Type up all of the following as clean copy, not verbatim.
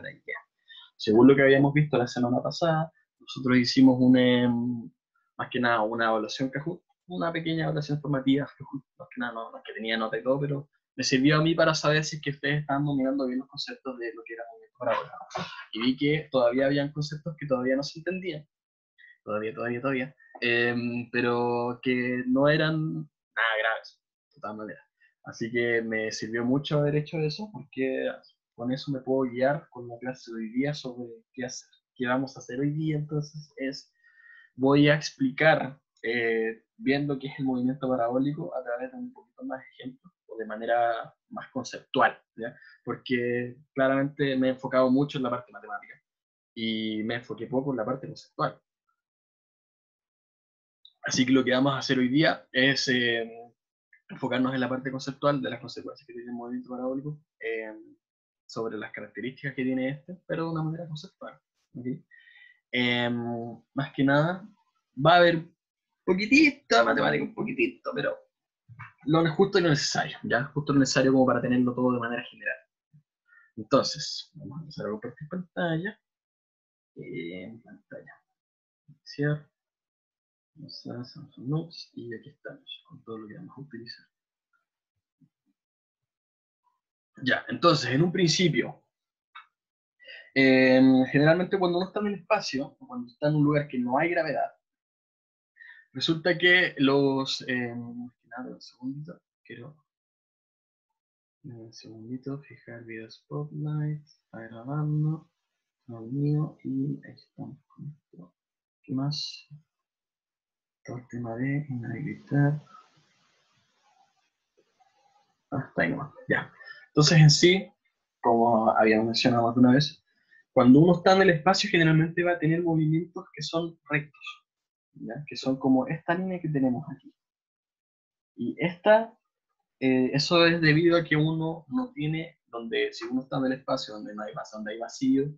gravedad y qué. Según lo que habíamos visto la semana pasada, nosotros hicimos más que nada una evaluaón Kahoot, una pequeña evaluación formativa Kahoot, más que nada no es que tenía nota y todo, pero me sirvió a mí para saber si es que ustedes estaban dominando bien los conceptos de lo que era movimiento parábola. Y vi que todavía habían conceptos que todavía no se entendían, todavía, pero que no eran nada graves, de todas maneras. Así que me sirvió mucho haber hecho eso, porque con eso me puedo guiar con la clase de hoy día sobre qué hacer, qué vamos a hacer hoy día. Entonces voy a explicar bien lo que es el movimiento parabólico a través de un poquito más de ejemplos o de manera más conceptual, ¿ya? Porque claramente me he enfocado mucho en la parte matemática y me enfoqué poco en la parte conceptual. Así que lo que vamos a hacer hoy día es enfocarnos en la parte conceptual de las consecuencias que tiene el movimiento parabólico, sobre las características que tiene este, pero de una manera conceptual. ¿Okay? Más que nada, va a haber poquitito de matemática, un poquitito, pero lo justo y lo necesario, ¿ya? Justo lo necesario como para tenerlo todo de manera general. Entonces, vamos a empezar a compartir pantalla. Pantalla. Iniciar. Vamos a Samsung Notes y aquí estamos con todo lo que vamos a utilizar. Ya, entonces, en un principio, generalmente cuando uno está en el espacio, o cuando está en un lugar que no hay gravedad, resulta que nada, un segundito, quiero un segundito, fijar video Spotlight, está grabando, lo mío, y ahí estamos con esto. ¿Qué más? Todo el tema de inhabilitar. Hasta ahí nomás, ya. Entonces en sí, como habíamos mencionado más de una vez, cuando uno está en el espacio generalmente va a tener movimientos que son rectos, ¿ya? Que son como esta línea que tenemos aquí. Y eso es debido a que uno no tiene, si uno está en el espacio donde no hay base, donde hay vacío,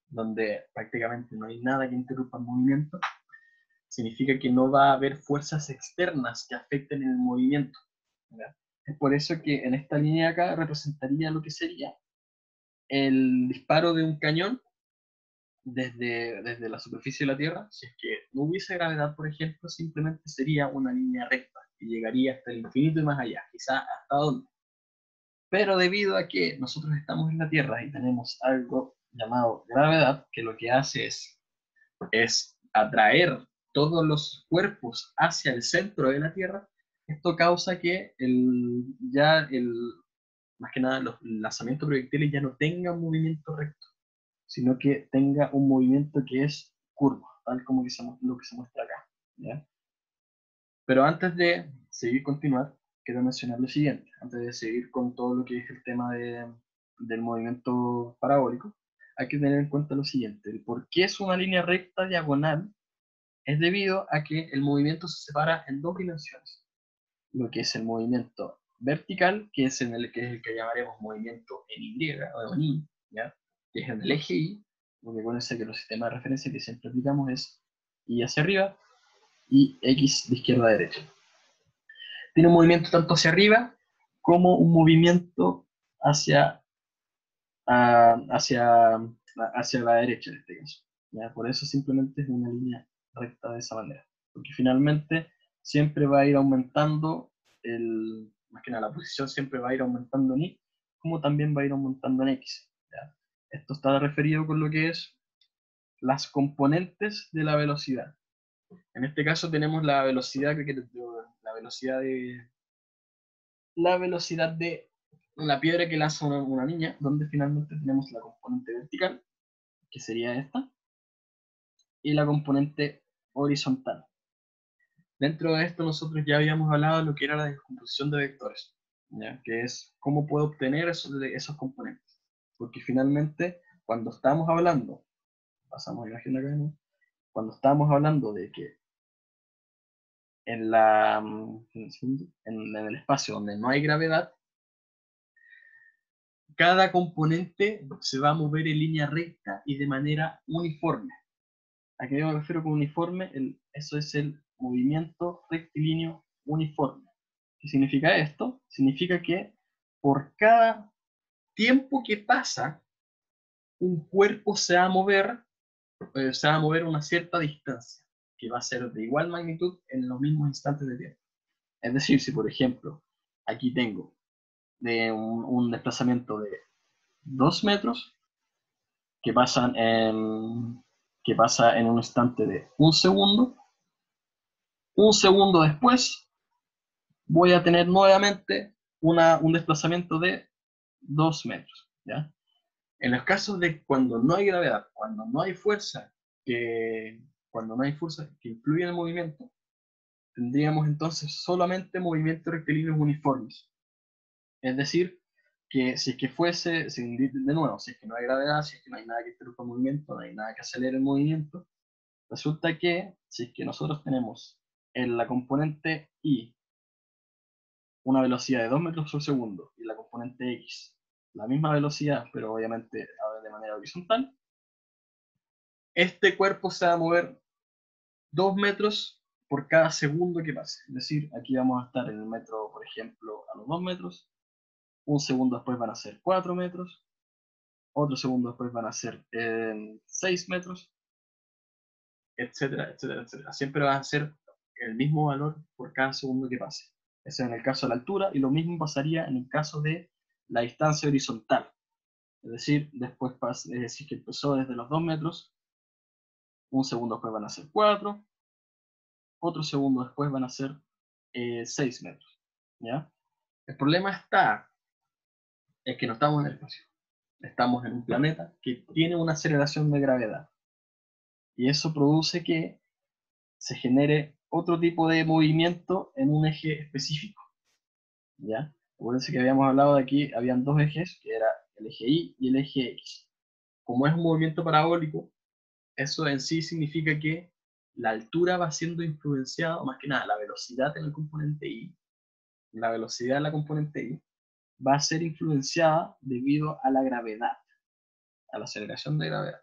donde prácticamente no hay nada que interrumpa el movimiento, significa que no va a haber fuerzas externas que afecten el movimiento, ¿ya? Es por eso que en esta línea acá representaría lo que sería el disparo de un cañón desde la superficie de la Tierra. Si es que no hubiese gravedad, por ejemplo, simplemente sería una línea recta y llegaría hasta el infinito y más allá, quizá hasta donde. Pero debido a que nosotros estamos en la Tierra y tenemos algo llamado gravedad, que lo que hace es atraer todos los cuerpos hacia el centro de la Tierra, esto causa que más que nada los lanzamientos proyectiles ya no tengan un movimiento recto, sino que tenga un movimiento que es curvo, tal como lo que se muestra acá, ¿ya? Pero antes de continuar, quiero mencionar lo siguiente, antes de seguir con todo lo que es el tema del movimiento parabólico, hay que tener en cuenta lo siguiente: el por qué es una línea recta diagonal es debido a que el movimiento se separa en dos dimensiones. Lo que es el movimiento vertical, que es el que llamaremos movimiento en Y o en Y, ¿ya? Que es en el eje Y, porque acuérdense que los sistemas de referencia que siempre aplicamos es Y hacia arriba y X de izquierda a derecha. Tiene un movimiento tanto hacia arriba como un movimiento hacia, hacia, hacia la derecha en este caso, ¿ya? Por eso simplemente es una línea recta de esa manera, porque finalmente siempre va a ir aumentando, más que nada la posición siempre va a ir aumentando en Y, como también va a ir aumentando en X, ¿ya? Esto está referido con lo que es las componentes de la velocidad. En este caso tenemos la velocidad la velocidad de la piedra que lanza una niña, donde finalmente tenemos la componente vertical, que sería esta, y la componente horizontal. Dentro de esto nosotros ya habíamos hablado de lo que era la descomposición de vectores, ¿ya? Que es cómo puedo obtener esos componentes. Porque finalmente, cuando estamos hablando, pasamos la imagen acá, ¿no? Cuando estamos hablando de que en el espacio donde no hay gravedad, cada componente se va a mover en línea recta y de manera uniforme. ¿A qué me refiero con uniforme? Eso es el movimiento rectilíneo uniforme. ¿Qué significa esto? Significa que por cada tiempo que pasa un cuerpo se va a mover una cierta distancia, que va a ser de igual magnitud en los mismos instantes de tiempo. Es decir, si por ejemplo, aquí tengo un desplazamiento de 2 metros, que que pasa en un instante de un segundo después voy a tener nuevamente un desplazamiento de 2 metros, ¿ya? En los casos de cuando no hay gravedad, cuando no hay fuerza que influye en el movimiento, tendríamos entonces solamente movimientos rectilíneos uniformes. Es decir, que si es que de nuevo, si es que no hay gravedad, si es que no hay nada que interrumpa el movimiento, no hay nada que acelere el movimiento, resulta que si es que nosotros tenemos en la componente Y una velocidad de 2 metros por segundo y la componente X la misma velocidad, pero obviamente ahora de manera horizontal, este cuerpo se va a mover 2 metros por cada segundo que pase. Es decir, aquí vamos a estar en el metro, por ejemplo, a los 2 metros, un segundo después van a ser 4 metros, otro segundo después van a ser 6 metros, etcétera, etcétera, etcétera. Siempre va a ser el mismo valor por cada segundo que pase. Eso en el caso de la altura, y lo mismo pasaría en el caso de la distancia horizontal. Es decir, después es decir, que empezó desde los 2 metros, un segundo después van a ser 4, otro segundo después van a ser 6 metros. ¿Ya? El problema es que no estamos en el espacio. Estamos en un planeta que tiene una aceleración de gravedad. Y eso produce que se genere otro tipo de movimiento en un eje específico. ¿Ya? Acuérdense que habíamos hablado de aquí, habían dos ejes, que era el eje Y y el eje X. Como es un movimiento parabólico, eso en sí significa que la altura va siendo influenciada, o más que nada, la velocidad en el componente Y, la velocidad de la componente Y, va a ser influenciada debido a la gravedad, a la aceleración de gravedad.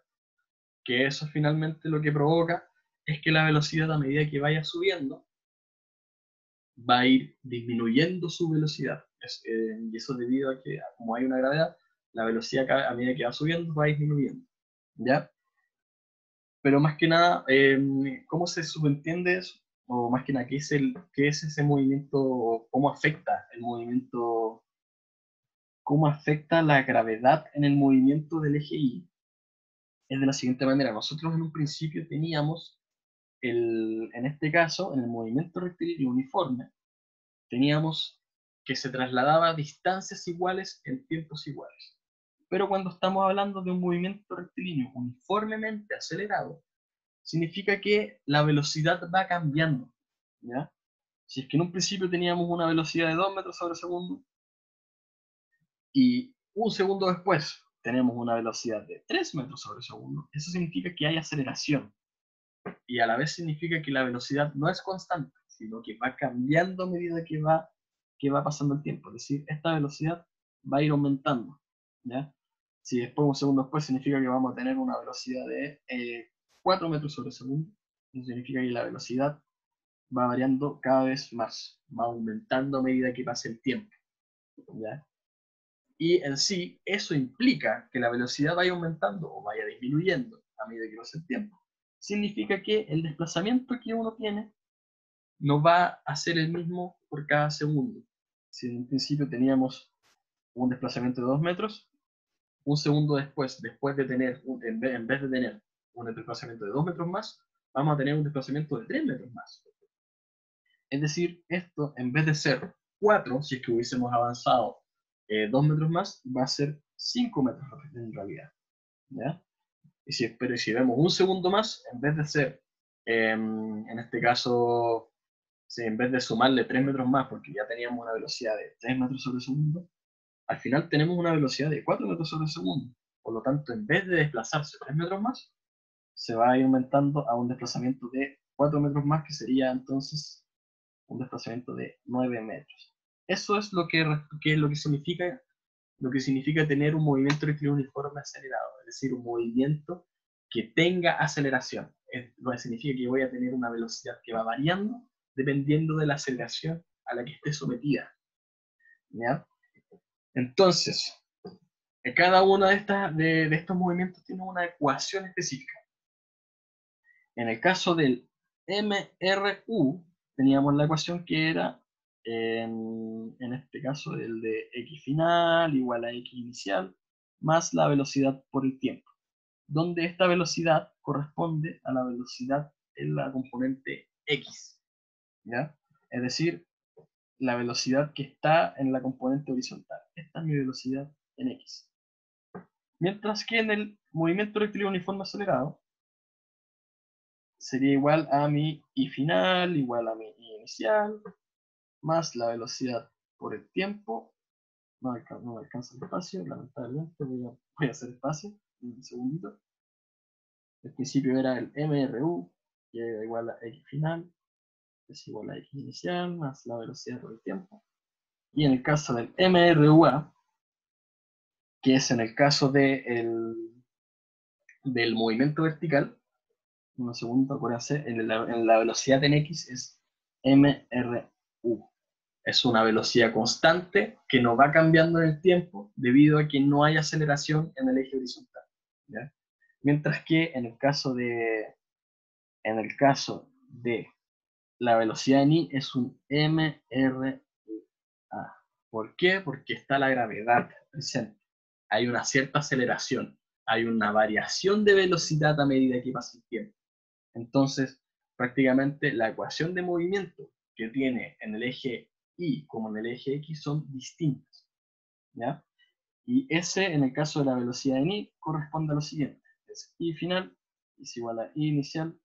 Que eso finalmente lo que provoca es que la velocidad a medida que vaya subiendo, va a ir disminuyendo su velocidad. Y eso debido a que, como hay una gravedad, la velocidad a medida que va subiendo va disminuyendo. ¿Ya? Pero más que nada, ¿cómo se subentiende eso? O más que nada, ¿qué es ese movimiento? ¿Cómo afecta el movimiento? ¿Cómo afecta la gravedad en el movimiento del eje Y? Es de la siguiente manera. Nosotros en un principio teníamos, en este caso, en el movimiento rectilíneo uniforme, teníamos que se trasladaba a distancias iguales en tiempos iguales. Pero cuando estamos hablando de un movimiento rectilíneo uniformemente acelerado, significa que la velocidad va cambiando, ¿ya? Si es que en un principio teníamos una velocidad de 2 metros sobre segundo y un segundo después tenemos una velocidad de 3 metros sobre segundo, eso significa que hay aceleración y a la vez significa que la velocidad no es constante, sino que va cambiando a medida que va pasando el tiempo. Es decir, esta velocidad va a ir aumentando, ¿ya? Si después, un segundo después, significa que vamos a tener una velocidad de 4 metros sobre segundo, eso significa que la velocidad va variando cada vez más, va aumentando a medida que pasa el tiempo, ¿ya? Y en sí, eso implica que la velocidad vaya aumentando o vaya disminuyendo a medida que pasa el tiempo. Significa que el desplazamiento que uno tiene no va a ser el mismo por cada segundo. Si en un principio teníamos un desplazamiento de 2 metros, un segundo después de tener, en vez de tener un desplazamiento de 2 metros más, vamos a tener un desplazamiento de 3 metros más. Es decir, esto en vez de ser 4, si es que hubiésemos avanzado 2 metros más, va a ser 5 metros en realidad. ¿Ya? Pero si vemos un segundo más, en vez de ser, en este caso, si en vez de sumarle 3 metros más, porque ya teníamos una velocidad de 3 metros sobre segundo, al final tenemos una velocidad de 4 metros sobre segundo. Por lo tanto, en vez de desplazarse 3 metros más, se va a ir aumentando a un desplazamiento de 4 metros más, que sería entonces un desplazamiento de 9 metros. Eso es lo que significa tener un movimiento rectilíneo uniforme acelerado, es decir, un movimiento que tenga aceleración. Lo que significa que voy a tener una velocidad que va variando dependiendo de la aceleración a la que esté sometida. ¿Ya? Entonces, Cada uno de estos movimientos tiene una ecuación específica. En el caso del MRU, teníamos la ecuación que era, en este caso, el de x final igual a x inicial más la velocidad por el tiempo, donde esta velocidad corresponde a la velocidad en la componente x, ¿ya? Es decir, la velocidad que está en la componente horizontal. Esta es mi velocidad en x. Mientras que en el movimiento rectilíneo uniforme acelerado sería igual a mi i final, igual a mi i inicial, más la velocidad por el tiempo. No me alcanza el espacio, lamentablemente voy a hacer espacio, un segundito. El principio era el MRU, que era igual a x final, es igual a x inicial, más la velocidad por el tiempo. Y en el caso del MRUA, que es en el caso del movimiento vertical, un segundo, acuérdense, en la velocidad en x es MRU. Es una velocidad constante que no va cambiando en el tiempo debido a que no hay aceleración en el eje horizontal, ¿ya? Mientras que en el caso de la velocidad en i es un MRUA. ¿Por qué? Porque está la gravedad presente. Hay una cierta aceleración, hay una variación de velocidad a medida que pasa el tiempo. Entonces, prácticamente la ecuación de movimiento que tiene en el eje Y como en el eje X son distintas, ¿ya? Y ese, en el caso de la velocidad en Y, corresponde a lo siguiente. Es Y final es igual a Y inicial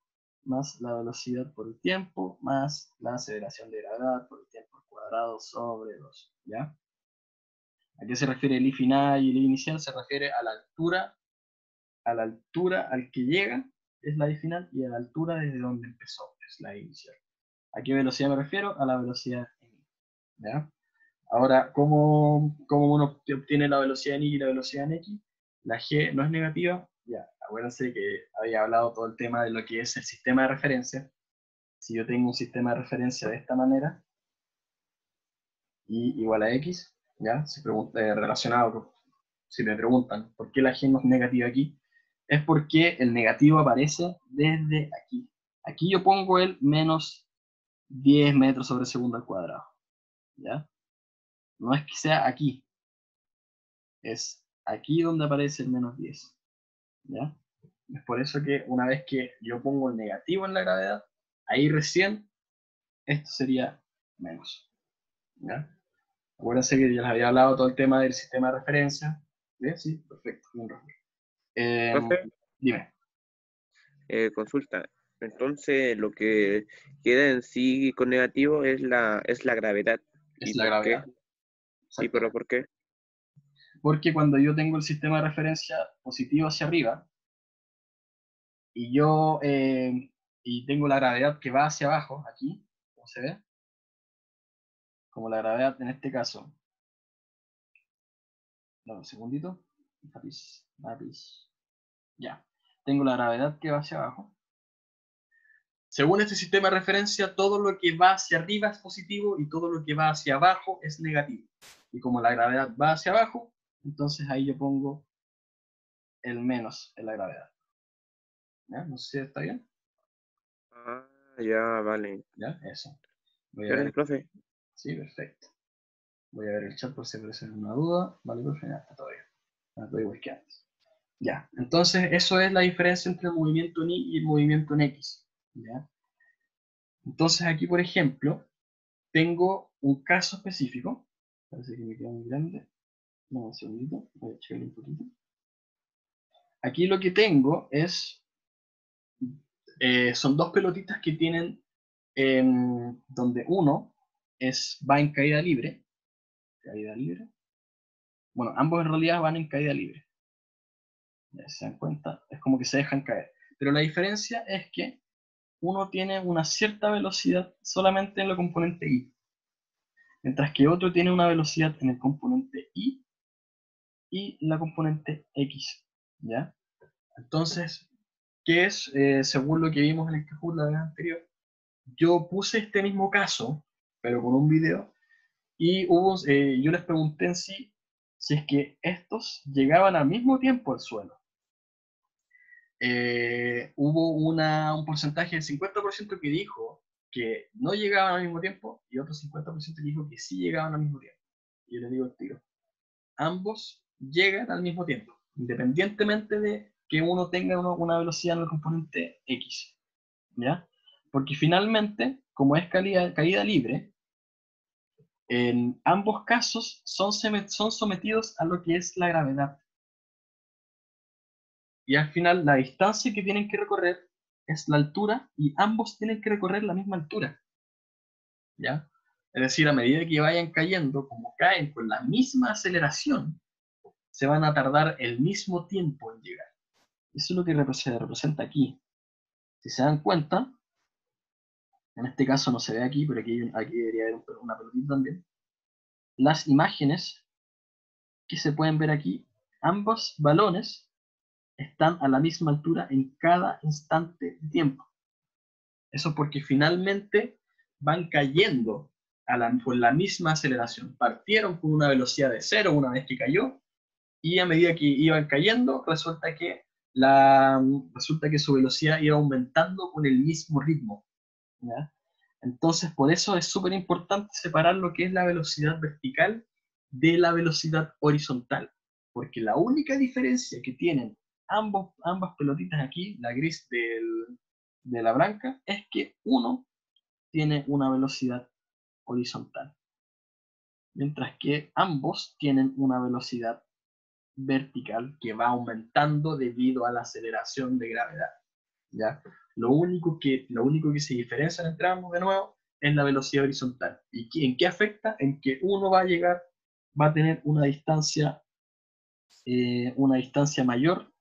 más la velocidad por el tiempo más la aceleración de gravedad por el tiempo al cuadrado sobre 2, ¿ya? ¿A qué se refiere el I final y el I inicial? Se refiere a la altura al que llega, es la I final, y a la altura desde donde empezó, es la I inicial. ¿A qué velocidad me refiero? A la velocidad en I, ¿ya? Ahora, ¿cómo uno obtiene la velocidad en Y y la velocidad en X? La G no es negativa, ya, acuérdense que había hablado todo el tema de lo que es el sistema de referencia. Si yo tengo un sistema de referencia de esta manera, Y igual a X, ¿ya? Si me preguntan por qué la G no es negativa aquí, es porque el negativo aparece desde aquí. Aquí yo pongo el menos 10 metros sobre segundo al cuadrado, ¿ya? No es que sea aquí, es aquí donde aparece el menos 10, ¿ya? Es por eso que una vez que yo pongo el negativo en la gravedad, ahí recién esto sería menos, ¿ya? Acuérdense que ya les había hablado todo el tema del sistema de referencia. ¿Bien? Sí, perfecto. Bien, Rafael. Profe, Dime. consulta. Entonces, lo que queda en sí con negativo es la gravedad. Es ¿Y la por qué? gravedad, Sí, pero exactamente. ¿por qué? Porque cuando yo tengo el sistema de referencia positivo hacia arriba y y tengo la gravedad que va hacia abajo, aquí, como se ve, como la gravedad en este caso, dame un segundito, lápiz, ya, tengo la gravedad que va hacia abajo. Según este sistema de referencia, todo lo que va hacia arriba es positivo y todo lo que va hacia abajo es negativo. Y como la gravedad va hacia abajo, entonces ahí yo pongo el menos en la gravedad. ¿Ya? No sé si está bien. Ah, ya, vale. ¿Ya? Eso. Voy a Gracias, ver. profe. Sí, perfecto. Voy a ver el chat por si aparece alguna duda. Vale, profe, ya está todo bien. Ya, todo igual que antes. Ya, entonces eso es la diferencia entre el movimiento en Y y el movimiento en X. ¿Ya? Entonces aquí, por ejemplo, tengo un caso específico. Parece que me queda muy grande. No, un segundito. Voy a echarle un poquito. Aquí lo que tengo son dos pelotitas que tienen, donde uno va en caída libre. Caída libre. Bueno, ambos en realidad van en caída libre. Ya se dan cuenta, es como que se dejan caer. Pero la diferencia es que uno tiene una cierta velocidad solamente en la componente Y, mientras que otro tiene una velocidad en el componente Y y la componente X, ¿ya? Entonces, ¿qué es? Según lo que vimos en el Kahoot la vez anterior, yo puse este mismo caso, pero con un video, y yo les pregunté en sí si es que estos llegaban al mismo tiempo al suelo. Hubo un porcentaje del 50% que dijo que no llegaban al mismo tiempo y otro 50% que dijo que sí llegaban al mismo tiempo. Y yo les digo el tiro. Ambos llegan al mismo tiempo, independientemente de que uno tenga una velocidad en el componente X. ¿Ya? Porque finalmente, como es caída libre, en ambos casos son sometidos a lo que es la gravedad. Y al final la distancia que tienen que recorrer es la altura y ambos tienen que recorrer la misma altura. ¿Ya? Es decir, a medida que vayan cayendo, como caen con la misma aceleración, se van a tardar el mismo tiempo en llegar. Eso es lo que se representa aquí. Si se dan cuenta, en este caso no se ve aquí, pero aquí debería haber una pelotita también. Las imágenes que se pueden ver aquí, ambos balones están a la misma altura en cada instante de tiempo. Eso porque finalmente van cayendo con la misma aceleración. Partieron con una velocidad de 0 una vez que cayó, y a medida que iban cayendo, resulta que su velocidad iba aumentando con el mismo ritmo. ¿Ya? Entonces, por eso es súper importante separar lo que es la velocidad vertical de la velocidad horizontal, porque la única diferencia que tienen ambas pelotitas aquí, la gris de la blanca, es que uno tiene una velocidad horizontal, mientras que ambos tienen una velocidad vertical que va aumentando debido a la aceleración de gravedad. ¿Ya? Lo único que se diferencia entre ambos, de nuevo, es la velocidad horizontal. ¿Y en qué afecta? En que uno va a tener una distancia mayor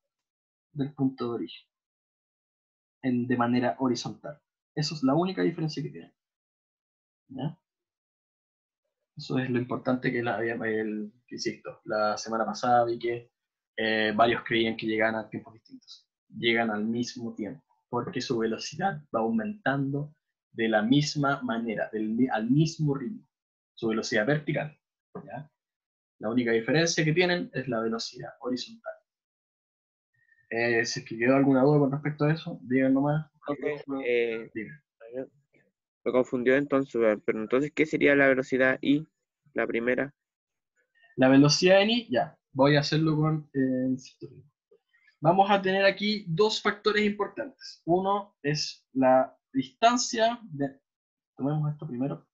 del punto de origen, de manera horizontal. Eso es la única diferencia que tiene. ¿Ya? Eso es lo importante que insisto, la semana pasada vi que varios creían que llegaban a tiempos distintos. Llegan al mismo tiempo, porque su velocidad va aumentando de la misma manera, al mismo ritmo. Su velocidad vertical. ¿Ya? La única diferencia que tienen es la velocidad horizontal. Si es que quedó alguna duda con respecto a eso, digan nomás. Digan. Me confundió entonces, pero entonces, ¿qué sería la velocidad I, la primera? La velocidad en I, ya, voy a hacerlo con vamos a tener aquí dos factores importantes. Uno es la distancia tomemos esto primero.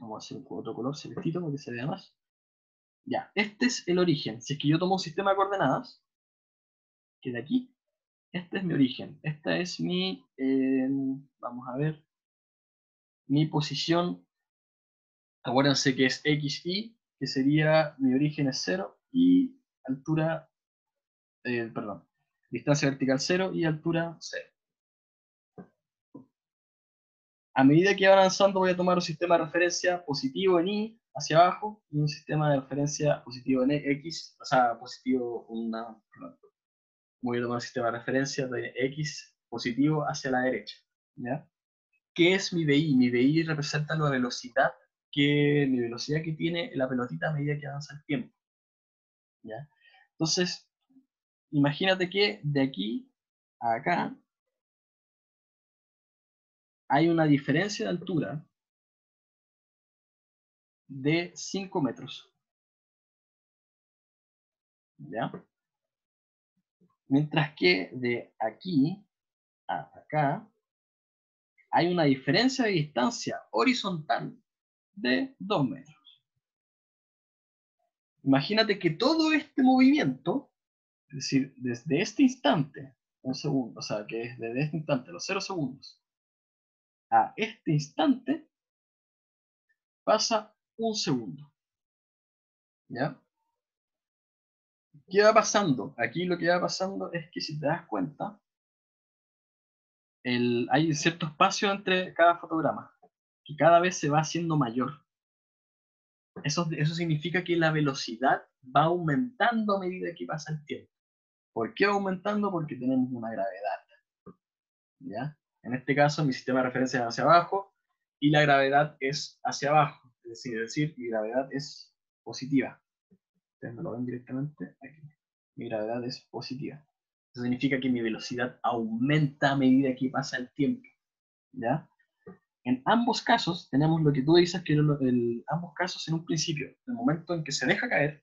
Vamos a hacer otro color celestito para que se vea más. Ya, este es el origen. Si es que yo tomo un sistema de coordenadas, que de aquí, este es mi origen. Esta es vamos a ver, mi posición. Acuérdense que es XY, que sería mi origen es 0 y altura, perdón, distancia vertical 0 y altura 0. A medida que va avanzando voy a tomar un sistema de referencia positivo en Y hacia abajo y un sistema de referencia positivo en X, o sea, voy a tomar un sistema de referencia de X positivo hacia la derecha. ¿Ya? ¿Qué es mi VI? Mi VI representa mi velocidad que tiene la pelotita a medida que avanza el tiempo. ¿Ya? Entonces, imagínate que de aquí a acá hay una diferencia de altura de 5 metros. ¿Ya? Mientras que de aquí a acá hay una diferencia de distancia horizontal de 2 metros. Imagínate que todo este movimiento, es decir, desde este instante, un segundo, o sea, que es desde este instante, los 0 segundos, a este instante, pasa un segundo. ¿Ya? ¿Qué va pasando? Aquí lo que va pasando es que si te das cuenta, hay cierto espacio entre cada fotograma, que cada vez se va haciendo mayor. Eso significa que la velocidad va aumentando a medida que pasa el tiempo. ¿Por qué va aumentando? Porque tenemos una gravedad. ¿Ya? En este caso, mi sistema de referencia es hacia abajo y la gravedad es hacia abajo. Es decir, mi gravedad es positiva. ustedes no lo ven directamente, aquí, mi gravedad es positiva. Eso significa que mi velocidad aumenta a medida que pasa el tiempo, ¿ya? En ambos casos tenemos lo que tú dices, que ambos casos en un principio, el momento en que se deja caer,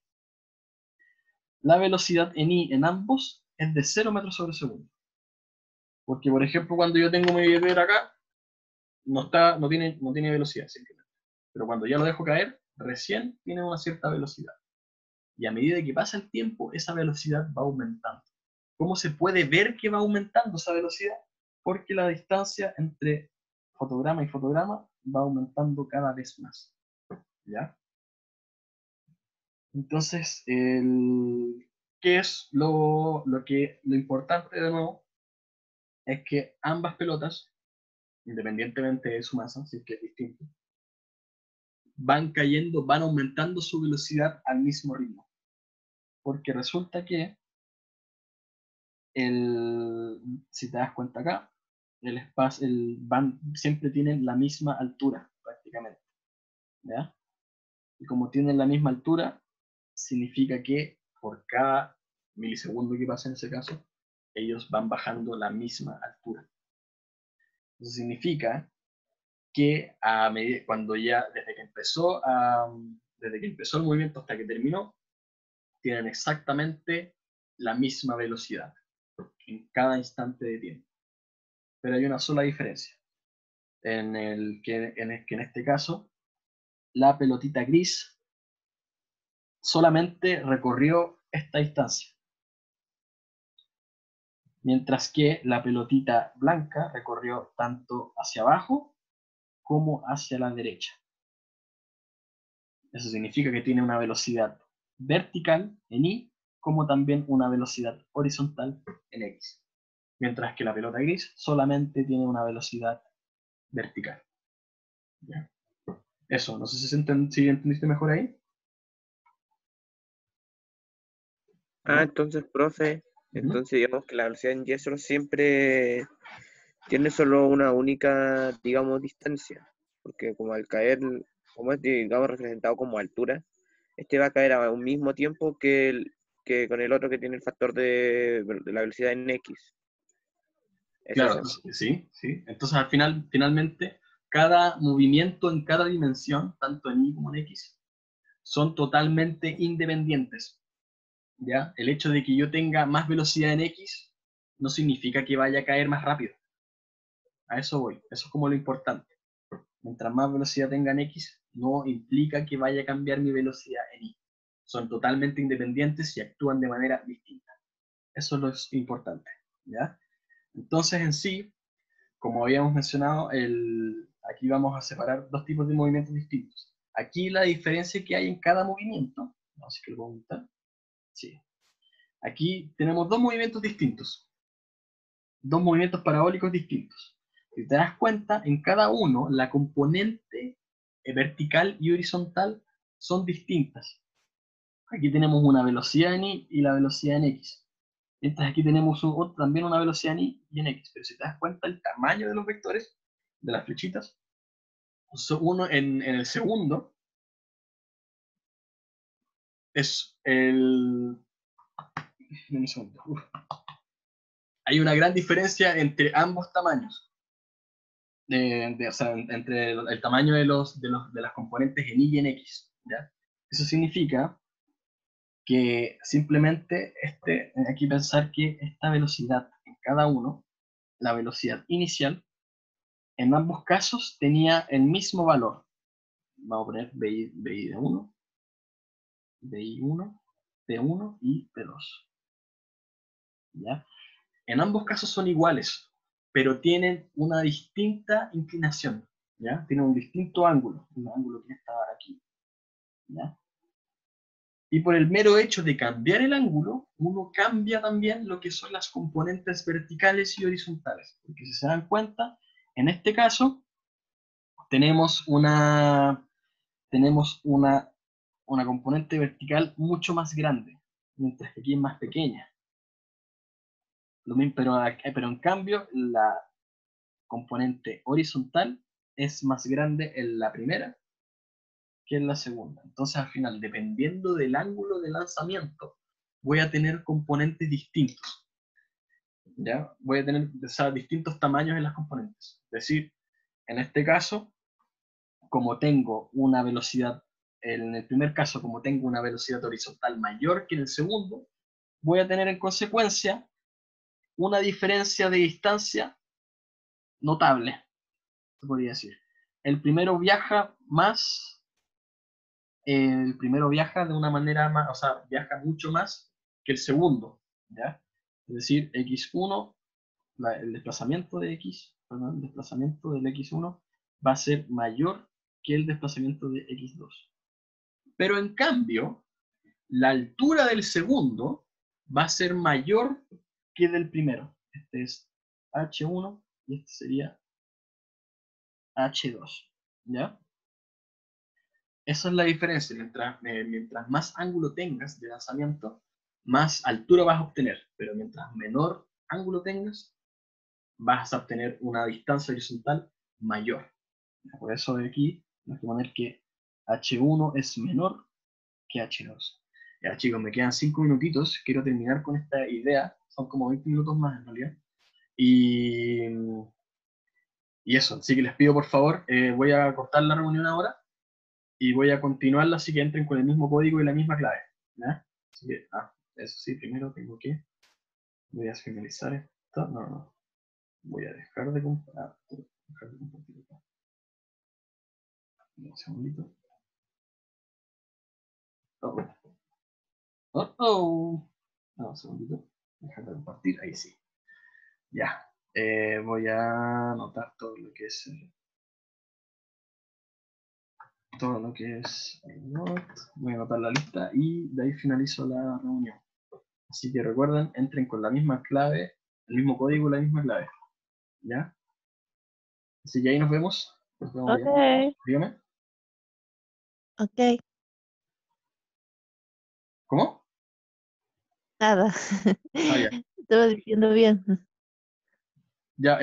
la velocidad en I en ambos es de 0 metros sobre segundo. Porque, por ejemplo, cuando yo tengo mi billetera acá, no tiene velocidad simplemente. Pero cuando ya lo dejo caer, recién tiene una cierta velocidad. Y a medida que pasa el tiempo, esa velocidad va aumentando. ¿Cómo se puede ver que va aumentando esa velocidad? Porque la distancia entre fotograma y fotograma va aumentando cada vez más. ¿Ya? Entonces, ¿qué es lo importante de nuevo? Es que ambas pelotas, independientemente de su masa, si es que es distinto, van cayendo, van aumentando su velocidad al mismo ritmo. Porque resulta que, si te das cuenta acá, el espacio, siempre tienen la misma altura, prácticamente. ¿Ya? Y como tienen la misma altura, significa que por cada milisegundo que pasa en ese caso, ellos van bajando la misma altura. Eso significa que cuando ya, desde que empezó el movimiento hasta que terminó, tienen exactamente la misma velocidad en cada instante de tiempo. Pero hay una sola diferencia, en que en este caso, la pelotita gris solamente recorrió esta distancia, mientras que la pelotita blanca recorrió tanto hacia abajo como hacia la derecha. Eso significa que tiene una velocidad vertical en Y, como también una velocidad horizontal en X. Mientras que la pelota gris solamente tiene una velocidad vertical. ¿Ya? Eso, no sé si entendiste mejor ahí. ¿No? Entonces, profe, Uh-huh. entonces digamos que la velocidad en Y siempre tiene solo una única, digamos, distancia, porque como al caer, como es, digamos, representado como altura, este va a caer a un mismo tiempo que con el otro que tiene el factor de la velocidad en X. ¿Es Claro, eso? entonces, sí, sí. Entonces finalmente, cada movimiento en cada dimensión, tanto en Y como en X, son totalmente independientes. ¿Ya? El hecho de que yo tenga más velocidad en X no significa que vaya a caer más rápido. A eso voy. Eso es como lo importante. Mientras más velocidad tenga en X, no implica que vaya a cambiar mi velocidad en Y. Son totalmente independientes y actúan de manera distinta. Eso es lo importante. ¿Ya? Entonces, en sí, como habíamos mencionado, aquí vamos a separar dos tipos de movimientos distintos. Aquí la diferencia que hay en cada movimiento, no sé si lo puedo aumentar. Sí. Aquí tenemos dos movimientos distintos, dos movimientos parabólicos distintos. Si te das cuenta, en cada uno la componente vertical y horizontal son distintas. Aquí tenemos una velocidad en Y y la velocidad en X. Mientras aquí tenemos también una velocidad en Y y en X. Pero si te das cuenta, el tamaño de los vectores, de las flechitas, uno en el segundo es un segundo. Hay una gran diferencia entre ambos tamaños. O sea, entre el tamaño de las componentes en Y y en X. ¿Ya? Eso significa que simplemente hay que pensar que esta velocidad en cada uno, la velocidad inicial, en ambos casos tenía el mismo valor. Vamos a poner BI de 1, BI1, P1 y P2. ¿Ya? En ambos casos son iguales, pero tienen una distinta inclinación. ¿Ya? Tienen un distinto ángulo, un ángulo que está aquí. ¿Ya? Y por el mero hecho de cambiar el ángulo, uno cambia también lo que son las componentes verticales y horizontales. Porque si se dan cuenta, en este caso tenemos una componente vertical mucho más grande, mientras que aquí es más pequeña. Lo mismo, pero en cambio la componente horizontal es más grande en la primera que en la segunda. Entonces, al final, dependiendo del ángulo de lanzamiento, voy a tener componentes distintos. ¿Ya? Voy a tener, o sea, distintos tamaños en las componentes. Es decir, en este caso, como tengo una velocidad, en el primer caso, como tengo una velocidad horizontal mayor que en el segundo, voy a tener en consecuencia una diferencia de distancia notable, se podría decir. El primero viaja más, el primero viaja de una manera más, o sea, viaja mucho más que el segundo, ¿ya? Es decir, x1, el desplazamiento de x, perdón, el desplazamiento del x1 va a ser mayor que el desplazamiento de x2. Pero en cambio, la altura del segundo va a ser mayor que del primero. Este es h1 y este sería h2, ¿ya? Esa es la diferencia. Mientras más ángulo tengas de lanzamiento, más altura vas a obtener. Pero mientras menor ángulo tengas, vas a obtener una distancia horizontal mayor. Por eso de aquí tengo que poner que h1 es menor que h2. Ya chicos, me quedan 5 minutitos. Quiero terminar con esta idea. Son como 20 minutos más en realidad. Y eso, así que les pido por favor, voy a cortar la reunión ahora y voy a continuarla así que entren con el mismo código y la misma clave. ¿Ya? Así que, eso sí, primero tengo que, voy a finalizar esto, no, voy a dejar de compartir acá. Un segundito. Un segundito, dejar de compartir, ahí sí. Ya, voy a anotar todo lo que es el Word. Voy a anotar la lista y de ahí finalizo la reunión. Así que recuerden, entren con la misma clave, el mismo código y la misma clave. ¿Ya? Así que ahí nos vemos. Nos vemos Ok, bien. Dígame. ok, ¿Cómo? nada. Ya. Estaba diciendo bien. Ya,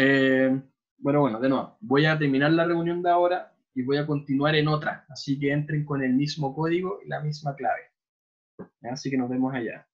bueno, de nuevo. Voy a terminar la reunión de ahora y voy a continuar en otra. Así que entren con el mismo código y la misma clave. ¿Ya? Así que nos vemos allá.